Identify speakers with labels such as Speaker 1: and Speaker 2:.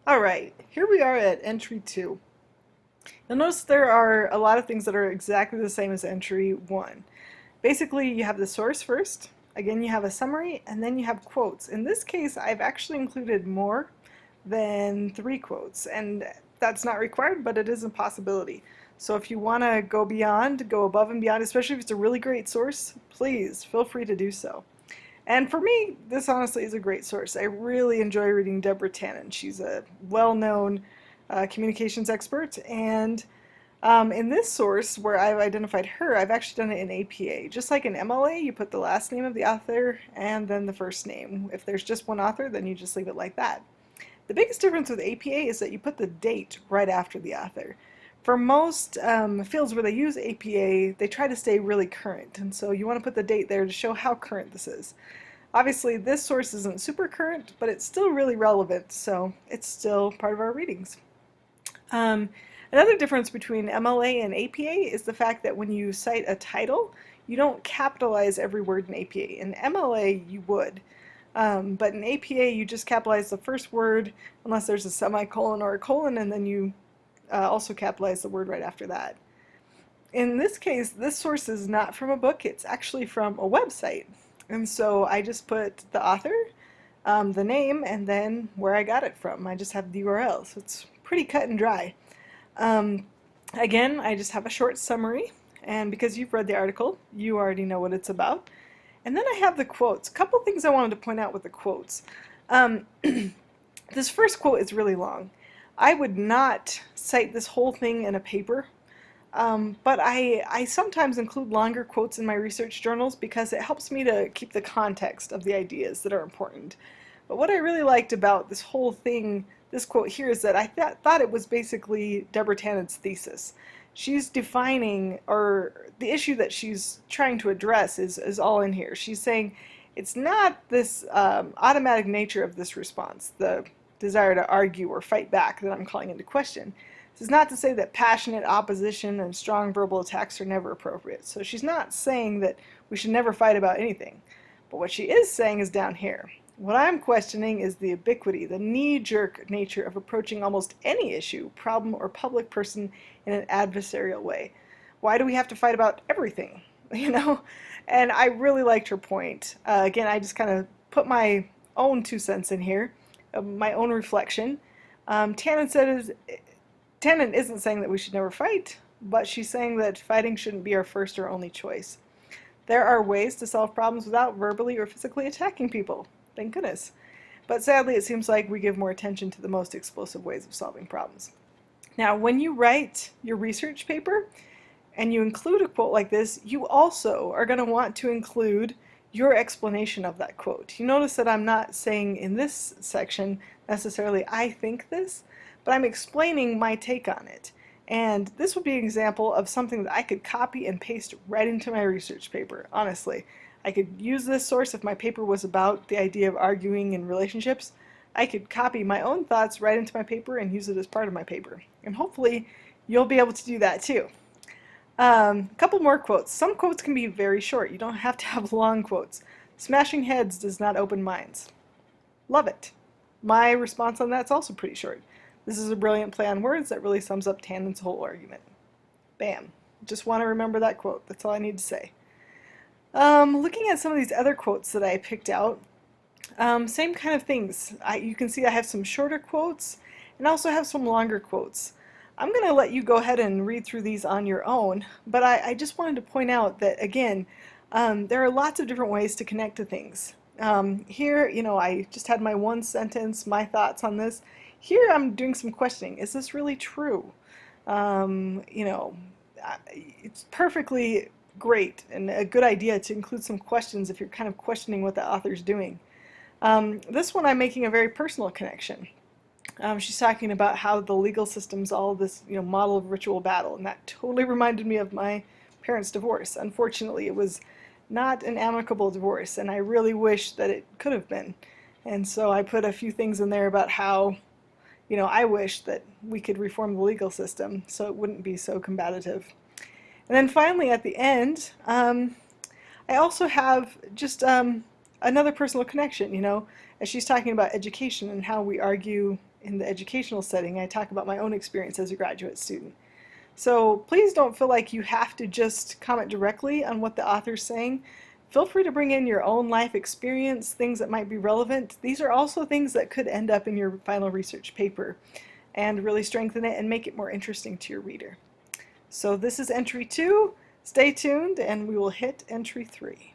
Speaker 1: Alright, here we are at entry 2. You'll notice there are a lot of things that are exactly the same as entry 1. Basically, you have the source first, again you have a summary, and then you have quotes. In this case, I've actually included more than 3 quotes, and that's not required, but it is a possibility. So if you want to go beyond, go above and beyond, especially if it's a really great source, please feel free to do so. And for me, this honestly is a great source. I really enjoy reading Deborah Tannen. She's a well-known communications expert, and in this source where I've identified her, I've actually done it in APA. Just like in MLA, you put the last name of the author and then the first name. If there's just one author, then you just leave it like that. The biggest difference with APA is that you put the date right after the author. For most fields where they use APA, they try to stay really current, and so you want to put the date there to show how current this is. Obviously, this source isn't super current, but it's still really relevant, so it's still part of our readings. Another difference between MLA and APA is the fact that when you cite a title, you don't capitalize every word in APA. In MLA, you would. But in APA, you just capitalize the first word unless there's a semicolon or a colon, and then you also capitalize the word right after that. In this case, this source is not from a book, it's actually from a website. And so I just put the author, the name, and then where I got it from. I just have the URL, so it's pretty cut and dry. Again, I just have a short summary, and because you've read the article, you already know what it's about. And then I have the quotes. A couple things I wanted to point out with the quotes. This first quote is really long. I would not cite this whole thing in a paper, but I sometimes include longer quotes in my research journals because it helps me to keep the context of the ideas that are important. But what I really liked about this whole thing, this quote here, is that I thought it was basically Deborah Tannen's thesis. She's defining, or the issue that she's trying to address is all in here. She's saying it's not this automatic nature of this response, the desire to argue or fight back, that I'm calling into question. This is not to say that passionate opposition and strong verbal attacks are never appropriate. So she's not saying that we should never fight about anything. But what she is saying is down here. What I'm questioning is the ubiquity, the knee-jerk nature of approaching almost any issue, problem, or public person in an adversarial way. Why do we have to fight about everything? You know? And I really liked her point. Again, I just kind of put my own 2 cents in here, my own reflection. Tannen isn't saying that we should never fight, but she's saying that fighting shouldn't be our first or only choice. There are ways to solve problems without verbally or physically attacking people. Thank goodness. But sadly, it seems like we give more attention to the most explosive ways of solving problems. Now, when you write your research paper and you include a quote like this, you also are going to want to include your explanation of that quote. You notice that I'm not saying in this section necessarily I think this, but I'm explaining my take on it. And this would be an example of something that I could copy and paste right into my research paper, honestly. I could use this source if my paper was about the idea of arguing in relationships. I could copy my own thoughts right into my paper and use it as part of my paper. And hopefully you'll be able to do that too. A couple more quotes. Some quotes can be very short. You don't have to have long quotes. Smashing heads does not open minds. Love it. My response on that's also pretty short. This is a brilliant play on words that really sums up Tannen's whole argument. Bam. Just want to remember that quote. That's all I need to say. Looking at some of these other quotes that I picked out, same kind of things. You can see I have some shorter quotes and also have some longer quotes. I'm going to let you go ahead and read through these on your own, but I just wanted to point out that, again, there are lots of different ways to connect to things. Here, you know, I just had my 1 sentence, my thoughts on this. Here I'm doing some questioning. Is this really true? You know, it's perfectly great and a good idea to include some questions if you're kind of questioning what the author's doing. This one I'm making a very personal connection. She's talking about how the legal system's all this, you know, model of ritual battle, and that totally reminded me of my parents' divorce. Unfortunately, it was not an amicable divorce, and I really wish that it could have been. And so I put a few things in there about how, you know, I wish that we could reform the legal system so it wouldn't be so combative. And then finally at the end, I also have just another personal connection, you know, as she's talking about education and how we argue in the educational setting. I talk about my own experience as a graduate student. So please don't feel like you have to just comment directly on what the author's saying. Feel free to bring in your own life experience, things that might be relevant. These are also things that could end up in your final research paper and really strengthen it and make it more interesting to your reader. So this is entry 2. Stay tuned and we will hit entry 3.